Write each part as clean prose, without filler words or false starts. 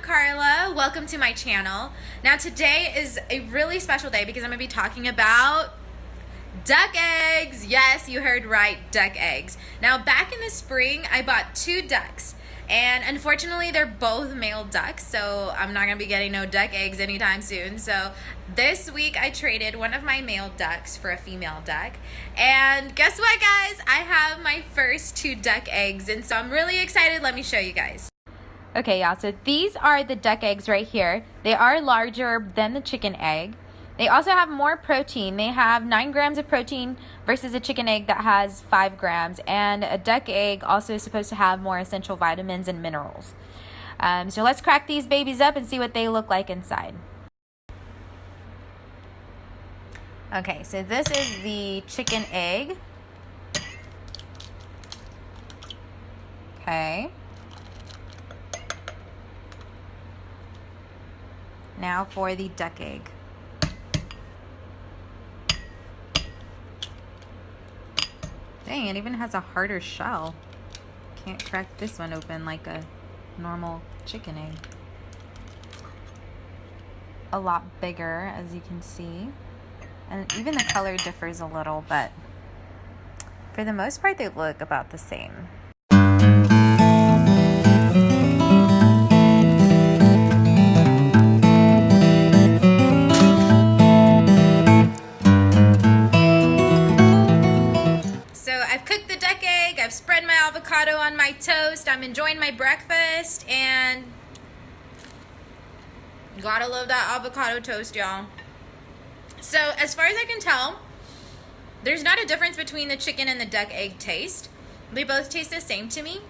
Karla. Welcome to my channel. Now today is a really special day because I'm going to be talking about duck eggs. Yes, you heard right, duck eggs. Now back in the spring, I bought 2 ducks. And unfortunately, they're both male ducks, so I'm not going to be getting no duck eggs anytime soon. So this week, I traded one of my male ducks for a female duck. And guess what, guys? I have my first 2 duck eggs, and so I'm really excited. Let me show you guys. Okay, y'all, so these are the duck eggs right here. They are larger than the chicken egg. They also have more protein. They have 9 grams of protein versus a chicken egg that has 5 grams. And a duck egg also is supposed to have more essential vitamins and minerals. So let's crack these babies up and see what they look like inside. Okay, so this is the chicken egg. Okay. Now for the duck egg. Dang, it even has a harder shell. Can't crack this one open like a normal chicken egg. A lot bigger, as you can see. And even the color differs a little, but for the most part, they look about the same. I've cooked the duck egg, I've spread my avocado on my toast, I'm enjoying my breakfast, and gotta love that avocado toast, y'all. So as far as I can tell, there's not a difference between the chicken and the duck egg taste. They both taste the same to me.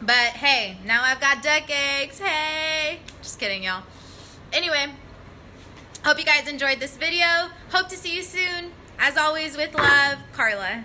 But hey, now I've got duck eggs, hey! Just kidding, y'all. Anyway, hope you guys enjoyed this video. Hope to see you soon. As always, with love, Karla.